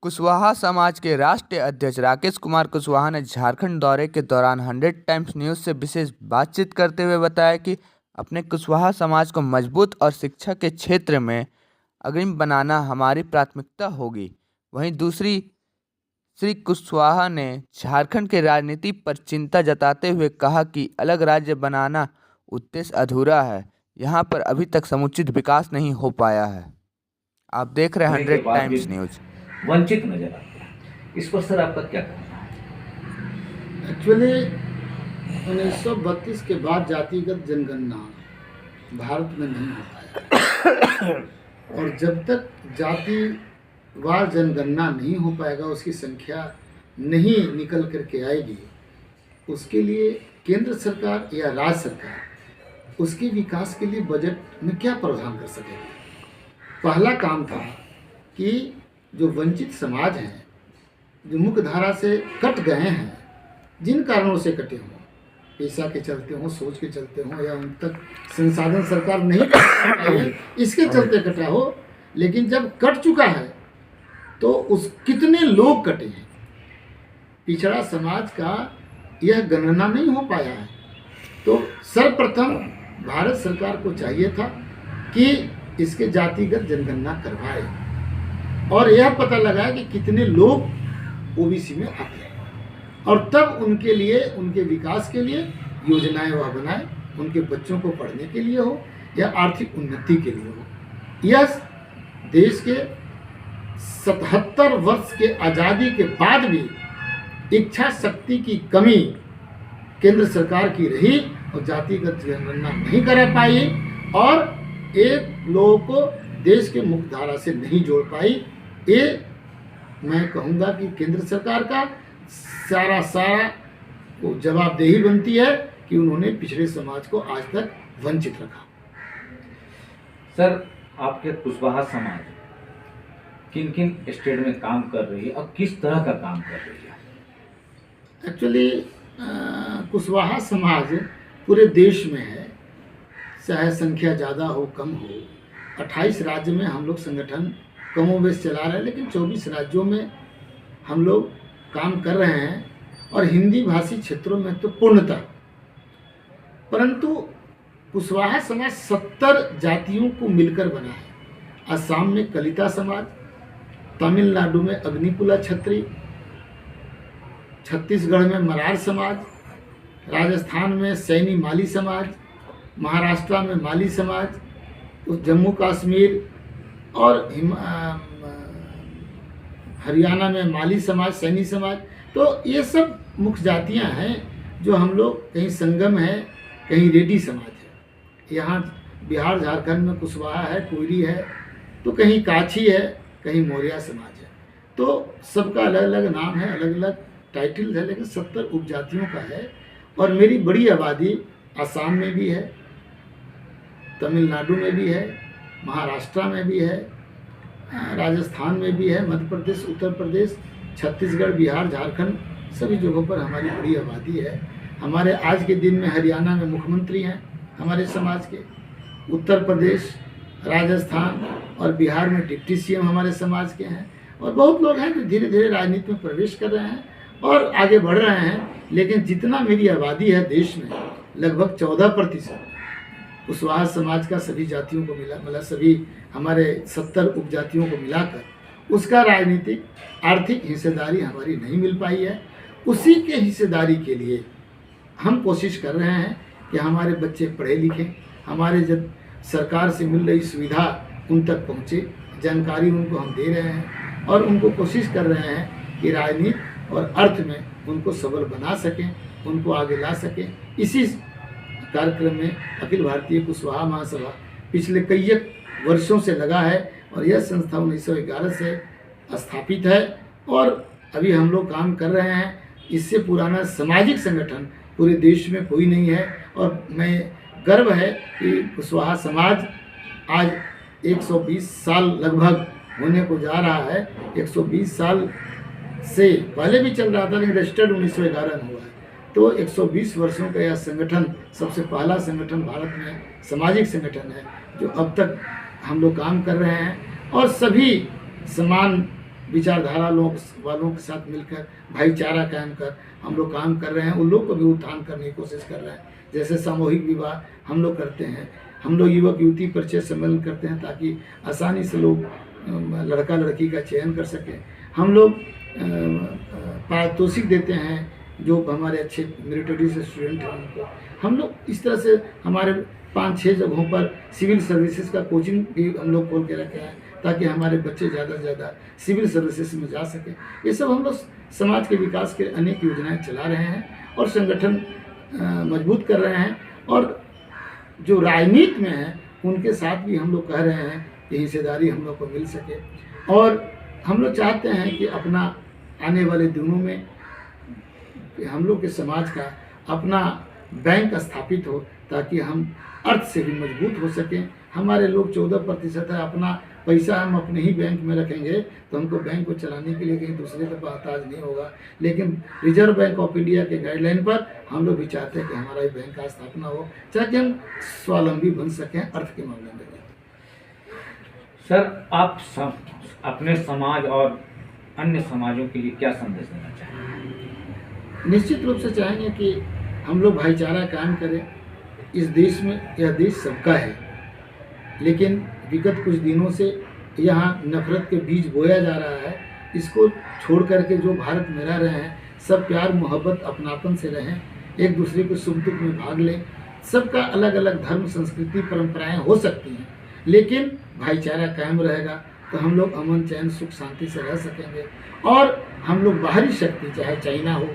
कुशवाहा समाज के राष्ट्रीय अध्यक्ष राकेश कुमार कुशवाहा ने झारखंड दौरे के दौरान 100 टाइम्स न्यूज़ से विशेष बातचीत करते हुए बताया कि अपने कुशवाहा समाज को मजबूत और शिक्षा के क्षेत्र में अग्रणी बनाना हमारी प्राथमिकता होगी। वहीं दूसरी श्री कुशवाहा ने झारखंड की राजनीति पर चिंता जताते हुए कहा कि अलग राज्य बनाना उद्देश्य अधूरा है, यहाँ पर अभी तक समुचित विकास नहीं हो पाया है। आप देख रहे हैं 100 टाइम्स न्यूज़। वंचित नजर आते हैं, इस पर सर आपका क्या कहना है? एक्चुअली 1932 के बाद जातिगत जनगणना भारत में नहीं हो पाया और जब तक जातिवार जनगणना नहीं हो पाएगा, उसकी संख्या नहीं निकल करके आएगी, उसके लिए केंद्र सरकार या राज्य सरकार उसके विकास के लिए बजट में क्या प्रावधान कर सकेगी। पहला काम था कि जो वंचित समाज हैं, जो मुख्य धारा से कट गए हैं, जिन कारणों से कटे हों, पैसा के चलते हों, सोच के चलते हों, या उन तक संसाधन सरकार नहीं है इसके चलते कटा हो, लेकिन जब कट चुका है तो उस कितने लोग कटे हैं। पिछड़ा समाज का यह गणना नहीं हो पाया है। तो सर्वप्रथम भारत सरकार को चाहिए था कि इसके जातिगत जनगणना करवाए और यह पता लगाए कि कितने लोग ओबीसी में आते हैं, और तब उनके लिए, उनके विकास के लिए योजनाएं वह बनाए, उनके बच्चों को पढ़ने के लिए हो या आर्थिक उन्नति के लिए हो। यह देश के 77 वर्ष के आज़ादी के बाद भी इच्छा शक्ति की कमी केंद्र सरकार की रही और जातिगत जनगणना नहीं करा पाई और एक लोगों को देश के मुख्य धारा से नहीं जोड़ पाई। ये मैं कहूँगा कि केंद्र सरकार का सारा को जवाबदेही बनती है कि उन्होंने पिछड़े समाज को आज तक वंचित रखा। सर, आपके कुशवाहा समाज किन किन स्टेट में काम कर रही है और किस तरह का काम कर रही है? एक्चुअली कुशवाहा समाज पूरे देश में है, चाहे संख्या ज़्यादा हो कम हो। 28 राज्य में हम लोग संगठन कमोबेश चला रहे हैं, लेकिन 24 राज्यों में हम लोग काम कर रहे हैं और हिंदी भाषी क्षेत्रों में तो पूर्णतः। परंतु कुशवाहा समाज 70 जातियों को मिलकर बना है। असम में कलिता समाज, तमिलनाडु में अग्निकुला छत्री, छत्तीसगढ़ में मरार समाज, राजस्थान में सैनी माली समाज, महाराष्ट्र में माली समाज, जम्मू कश्मीर और हरियाणा में माली समाज, सैनी समाज। तो ये सब मुख्य जातियां हैं जो हम लोग, कहीं संगम है, कहीं रेड्डी समाज है। यहाँ बिहार झारखंड में कुशवाहा है, कोयरी है, तो कहीं काछी है, कहीं मौर्या समाज है। तो सबका अलग अलग नाम है, अलग अलग टाइटल है, लेकिन 70 उपजातियों का है। और मेरी बड़ी आबादी आसाम में भी है, तमिलनाडु में भी है, महाराष्ट्र में भी है, राजस्थान में भी है, मध्य प्रदेश, उत्तर प्रदेश, छत्तीसगढ़, बिहार, झारखंड, सभी जगहों पर हमारी बड़ी आबादी है। हमारे आज के दिन में हरियाणा में मुख्यमंत्री हैं हमारे समाज के, उत्तर प्रदेश, राजस्थान और बिहार में डिप्टी सीएम हमारे समाज के हैं, और बहुत लोग हैं जो धीरे धीरे राजनीति में प्रवेश कर रहे हैं और आगे बढ़ रहे हैं। लेकिन जितना मेरी आबादी है देश में, लगभग 14% कुशवाहा समाज का सभी जातियों को मिला, मतलब सभी हमारे 70 उपजातियों को मिलाकर उसका राजनीतिक आर्थिक हिस्सेदारी हमारी नहीं मिल पाई है। उसी के हिस्सेदारी के लिए हम कोशिश कर रहे हैं कि हमारे बच्चे पढ़े लिखें, हमारे जब सरकार से मिल रही सुविधा उन तक पहुँचे, जानकारी उनको हम दे रहे हैं और उनको कोशिश कर रहे हैं कि राजनीति और अर्थ में उनको सबल बना सकें, उनको आगे ला सकें। इसी कार्यक्रम में अखिल भारतीय कुशवाहा महासभा पिछले कई वर्षों से लगा है और यह संस्था 1911 से स्थापित है और अभी हम लोग काम कर रहे हैं। इससे पुराना सामाजिक संगठन पूरे देश में कोई नहीं है और मैं गर्व है कि कुशवाहा समाज आज 120 साल लगभग होने को जा रहा है। 120 साल से पहले भी चल रहा था, लेकिन रजिस्टर्ड 1911 में हुआ है। तो 120 वर्षों का यह संगठन सबसे पहला संगठन भारत में सामाजिक संगठन है जो अब तक हम लोग काम कर रहे हैं और सभी समान विचारधारा वालों के साथ मिलकर भाईचारा कायम कर हम लोग काम कर रहे हैं। उन लोग को भी उत्थान करने की कोशिश कर रहे हैं। जैसे सामूहिक विवाह हम लोग करते हैं, हम लोग युवक युवती परिचय सम्मेलन करते हैं ताकि आसानी से लोग लड़का लड़की का चयन कर सकें। हम लोग पारितोषिक देते हैं जो हमारे अच्छे मेरिटोरियस स्टूडेंट हैं उनको। हम लोग इस तरह से हमारे 5-6 जगहों पर सिविल सर्विसेज का कोचिंग भी हम लोग खोल के रखे हैं ताकि हमारे बच्चे ज़्यादा से ज़्यादा सिविल सर्विसेज में जा सकें। ये सब हम लोग समाज के विकास के अनेक योजनाएं चला रहे हैं और संगठन मजबूत कर रहे हैं। और जो राजनीति में है उनके साथ भी हम लोग कह रहे हैं कि हिस्सेदारी हम लोग को मिल सके। और हम लोग चाहते हैं कि अपना आने वाले दिनों में हम लोग के समाज का अपना बैंक स्थापित हो ताकि हम अर्थ से भी मजबूत हो सकें। हमारे लोग 14% है, अपना पैसा हम अपने ही बैंक में रखेंगे तो हमको बैंक को चलाने के लिए कहीं दूसरे का मोहताज नहीं होगा। लेकिन रिजर्व बैंक ऑफ इंडिया के गाइडलाइन पर हम लोग भी चाहते हैं कि हमारा ही बैंक का स्थापना हो ताकि हम स्वावलंबी बन सकें अर्थ के मामले में। सर, आप अपने समाज और अन्य समाजों के लिए क्या संदेश देना चाहेंगे? निश्चित रूप से चाहेंगे कि हम लोग भाईचारा कायम करें। इस देश में, यह देश सबका है, लेकिन विगत कुछ दिनों से यहाँ नफरत के बीज बोया जा रहा है। इसको छोड़ करके जो भारत में रह रहे हैं सब प्यार मोहब्बत अपनापन से रहें, एक दूसरे को सुख दुख में भाग लें। सबका अलग अलग धर्म संस्कृति परंपराएं हो सकती हैं, लेकिन भाईचारा कायम रहेगा तो हम लोग अमन चैन सुख शांति से रह सकेंगे। और हम लोग बाहरी शक्ति, चाहे चाइना हो,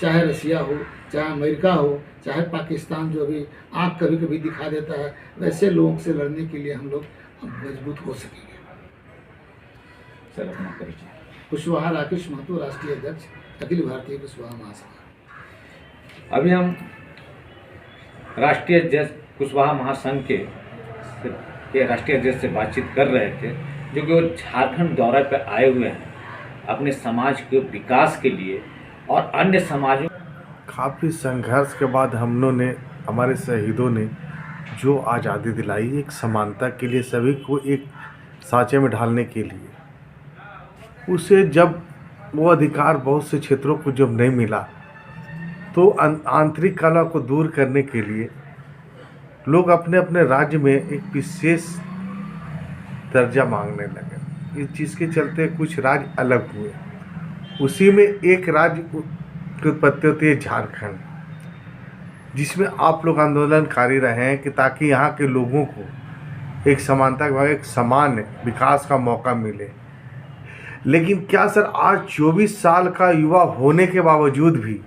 चाहे रसिया हो, चाहे अमेरिका हो, चाहे पाकिस्तान जो भी आँख कभी कभी दिखा देता है, वैसे लोगों से लड़ने के लिए हम लोग मजबूत हो सकेंगे। सर, अपना परिचय। कुशवाहा राकेश महतो, राष्ट्रीय अध्यक्ष, अखिल भारतीय कुशवाहा महासभा। अभी हम राष्ट्रीय अध्यक्ष कुशवाहा महासंघ के राष्ट्रीय अध्यक्ष से बातचीत कर रहे थे, जो कि वो झारखंड दौरे पर आए हुए हैं अपने समाज के विकास के लिए और अन्य समाजों। काफ़ी संघर्ष के बाद हम लोगों ने, हमारे शहीदों ने जो आज़ादी दिलाई, एक समानता के लिए, सभी को एक सांचे में ढालने के लिए, उसे जब वो अधिकार बहुत से क्षेत्रों को जब नहीं मिला तो आंतरिक कला को दूर करने के लिए लोग अपने अपने राज्य में एक विशेष दर्जा मांगने लगे। इस चीज़ के चलते कुछ राज्य अलग हुए। उसी में एक राज्य की उत्पत्ति होती है झारखंड, जिसमें आप लोग आंदोलनकारी रहे हैं कि ताकि यहाँ के लोगों को एक समानता के, एक समान विकास का मौका मिले। लेकिन क्या सर, आज 24 साल का युवा होने के बावजूद भी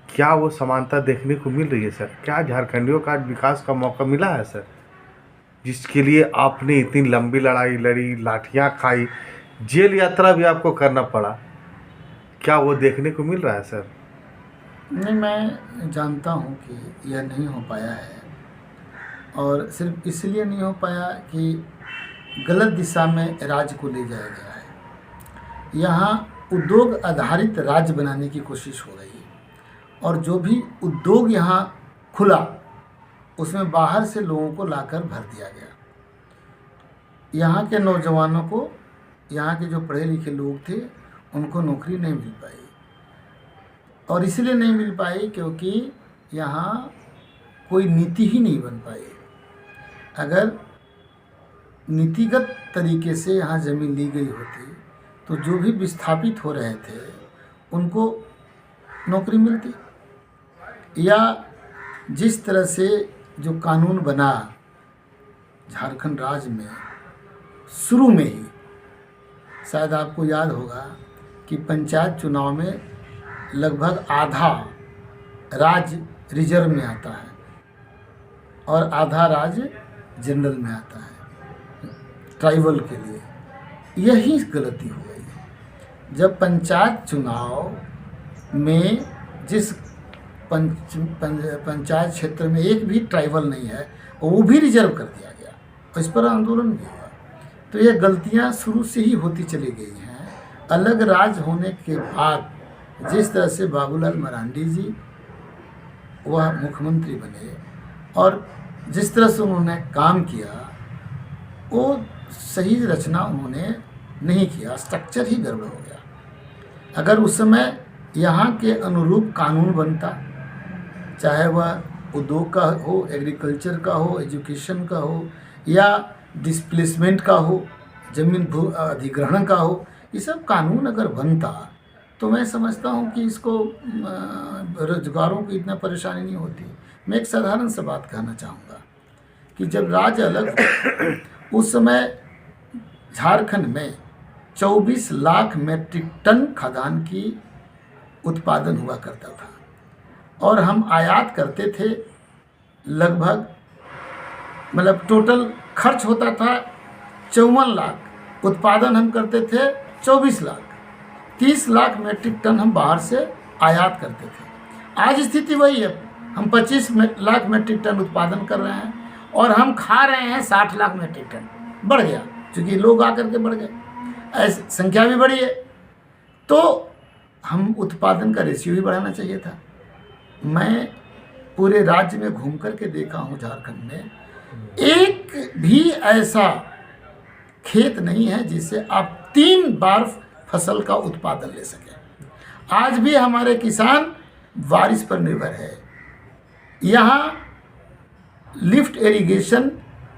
क्या वो समानता देखने को मिल रही है सर? क्या झारखंडियों का आज विकास का मौका मिला है सर, जिसके लिए आपने इतनी लंबी लड़ाई लड़ी, लाठियाँ खाई, जेल यात्रा भी आपको करना पड़ा? क्या वो देखने को मिल रहा है सर? नहीं, मैं जानता हूँ कि यह नहीं हो पाया है, और सिर्फ इसलिए नहीं हो पाया कि गलत दिशा में राज्य को ले जाया गया है। यहाँ उद्योग आधारित राज्य बनाने की कोशिश हो रही है, और जो भी उद्योग यहाँ खुला उसमें बाहर से लोगों को लाकर भर दिया गया। यहाँ के नौजवानों को, यहाँ के जो पढ़े लिखे लोग थे, उनको नौकरी नहीं मिल पाई। और इसलिए नहीं मिल पाई क्योंकि यहाँ कोई नीति ही नहीं बन पाई। अगर नीतिगत तरीके से यहाँ ज़मीन ली गई होती तो जो भी विस्थापित हो रहे थे उनको नौकरी मिलती। या जिस तरह से जो कानून बना झारखंड राज्य में शुरू में ही, शायद आपको याद होगा कि पंचायत चुनाव में लगभग आधा राज्य रिजर्व में आता है और आधा राज्य जनरल में आता है ट्राइबल के लिए। यही गलती हो गई। जब पंचायत चुनाव में जिस पंचायत क्षेत्र में एक भी ट्राइबल नहीं है, वो भी रिजर्व कर दिया गया और इस पर आंदोलन भी हुआ। तो ये गलतियां शुरू से ही होती चली गई हैं। अलग राज्य होने के बाद जिस तरह से बाबूलाल मरांडी जी वह मुख्यमंत्री बने और जिस तरह से उन्होंने काम किया, वो सही रचना उन्होंने नहीं किया, स्ट्रक्चर ही गड़बड़ हो गया। अगर उस समय यहाँ के अनुरूप कानून बनता, चाहे वह उद्योग का हो, एग्रीकल्चर का हो, एजुकेशन का हो, या डिस्प्लेसमेंट का हो, जमीन भू अधिग्रहण का हो, ये सब कानून अगर बनता तो मैं समझता हूँ कि इसको रोजगारों की इतना परेशानी नहीं होती। मैं एक साधारण सा बात कहना चाहूँगा कि जब राज्य अलग उस समय झारखंड में 24 लाख मेट्रिक टन खाद्यान्न की उत्पादन हुआ करता था और हम आयात करते थे लगभग, मतलब टोटल खर्च होता था 54 लाख, उत्पादन हम करते थे 24 लाख, 30 लाख मेट्रिक टन हम बाहर से आयात करते थे। आज स्थिति वही है, हम 25 लाख मेट्रिक टन उत्पादन कर रहे हैं और हम खा रहे हैं 60 लाख मेट्रिक टन। बढ़ गया, क्योंकि लोग आकर के बढ़ गए, ऐसी संख्या भी बढ़ी है, तो हम उत्पादन का रेशियो भी बढ़ाना चाहिए था। मैं पूरे राज्य में घूम करके देखा हूँ, झारखंड में एक भी ऐसा खेत नहीं है जिससे आप 3 बार फसल का उत्पादन ले सकें। आज भी हमारे किसान बारिश पर निर्भर है। यहाँ लिफ्ट इरिगेशन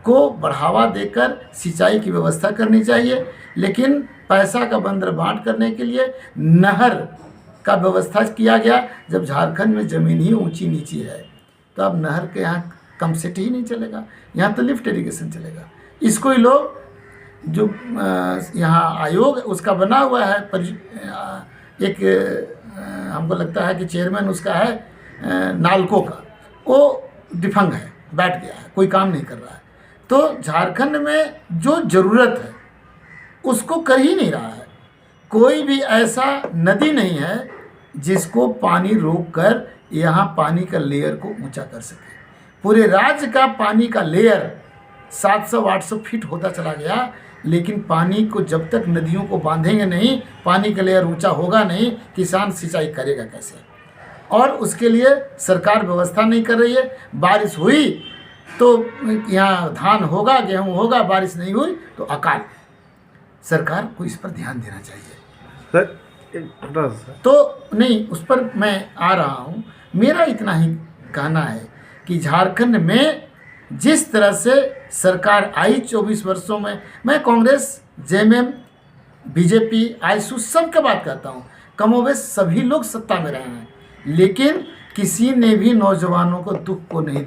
को बढ़ावा देकर सिंचाई की व्यवस्था करनी चाहिए, लेकिन पैसा का बंदरबांट करने के लिए नहर का व्यवस्था किया गया। जब झारखंड में ज़मीन ही ऊंची नीची है तो अब नहर के यहाँ कम सेट ही नहीं चलेगा, यहाँ तो लिफ्ट इरिगेशन चलेगा। इसको ही लोग जो यहाँ आयोग उसका बना हुआ है, एक हमको लगता है कि चेयरमैन उसका है नालको का, वो डिफंग है, बैठ गया है, कोई काम नहीं कर रहा है। तो झारखंड में जो ज़रूरत है उसको कर ही नहीं रहा है। कोई भी ऐसा नदी नहीं है जिसको पानी रोक कर यहाँ पानी का लेयर को ऊंचा कर सके। पूरे राज्य का पानी का लेयर 700-800 फीट होता चला गया, लेकिन पानी को जब तक नदियों को बांधेंगे नहीं, पानी का लेयर ऊंचा होगा नहीं, किसान सिंचाई करेगा कैसे? और उसके लिए सरकार व्यवस्था नहीं कर रही है। बारिश हुई तो यहाँ धान होगा, गेहूँ होगा, बारिश नहीं हुई तो अकाल। सरकार को इस पर ध्यान देना चाहिए सर। तो नहीं, उस पर मैं आ रहा हूँ। मेरा इतना ही कहना है कि झारखंड में जिस तरह से सरकार आई 24 वर्षों में, मैं कांग्रेस, जेएमएम, बीजेपी, आईएसयू सब की बात करता हूँ, कमोबेश सभी लोग सत्ता में रहे हैं, लेकिन किसी ने भी नौजवानों को दुख को नहीं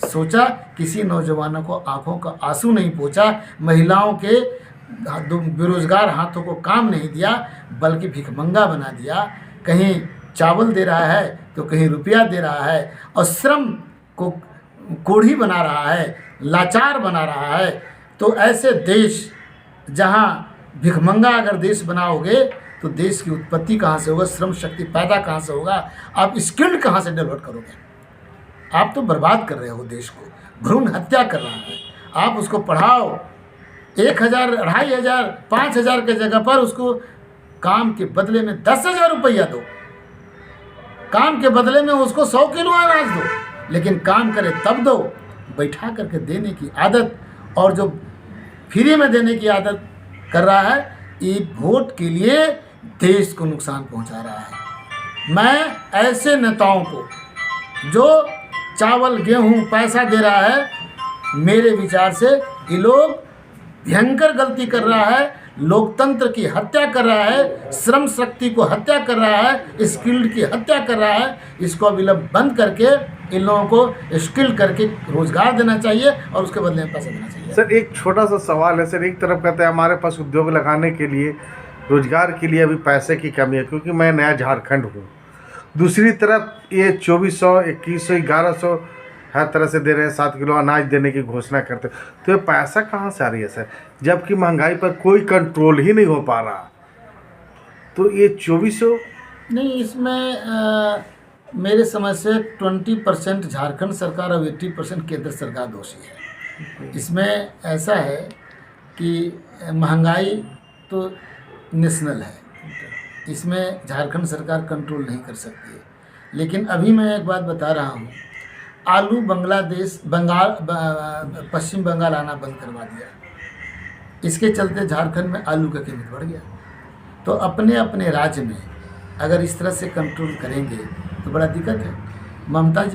सोचा, किसी नौजवानों को आंखों का आंसू नहीं पोंछा, महिलाओं के बेरोजगार हाथों को काम नहीं दिया, बल्कि भिखमंगा बना दिया। कहीं चावल दे रहा है तो कहीं रुपया दे रहा है, और श्रम को कोढ़ी बना रहा है, लाचार बना रहा है। तो ऐसे देश जहाँ भिखमंगा अगर देश बनाओगे तो देश की उत्पत्ति कहाँ से होगा, श्रम शक्ति पैदा कहाँ से होगा, आप स्किल्ड कहाँ से डेवलप करोगे? आप तो बर्बाद कर रहे हो देश को, भ्रूण हत्या कर रहा है। आप उसको पढ़ाओ, 1000, 2500, 5000 के जगह पर उसको काम के बदले में 10,000 रुपया दो, काम के बदले में उसको 100 किलो अनाज दो, लेकिन काम करे तब दो। बैठा करके देने की आदत और जो फ्री में देने की आदत कर रहा है, ये वोट के लिए देश को नुकसान पहुंचा रहा है। मैं ऐसे नेताओं को जो चावल गेहूं पैसा दे रहा है, मेरे विचार से ये लोग भयंकर गलती कर रहा है, लोकतंत्र की हत्या कर रहा है, श्रम शक्ति को हत्या कर रहा है, स्किल्ड की हत्या कर रहा है। इसको अविलंब बंद करके इन लोगों को स्किल्ड करके रोजगार देना चाहिए और उसके बदले में पैसा देना चाहिए। सर एक छोटा सा सवाल है सर। एक तरफ कहते हैं हमारे पास उद्योग लगाने के लिए, रोजगार के लिए अभी पैसे की कमी है क्योंकि मैं नया झारखंड हूँ। दूसरी तरफ ये 2400, 2100, 1100 हर तरह से दे रहे हैं, 7 किलो अनाज देने की घोषणा करते, तो ये पैसा कहाँ से आ रही है सर? जबकि महंगाई पर कोई कंट्रोल ही नहीं हो पा रहा, तो ये 2400 नहीं, इसमें मेरे समझ से 20% झारखंड सरकार और 80% केंद्र सरकार दोषी है। इसमें ऐसा है कि महंगाई तो नेशनल है, इसमें झारखंड सरकार कंट्रोल नहीं कर सकती है। लेकिन अभी मैं एक बात बता रहा हूँ, आलू पश्चिम बंगाल आना बंद करवा दिया। इसके चलते झारखंड में आलू का कीमत बढ़ गया। तो अपने अपने राज्य में अगर इस तरह से कंट्रोल करेंगे तो बड़ा दिक्कत है। ममता जी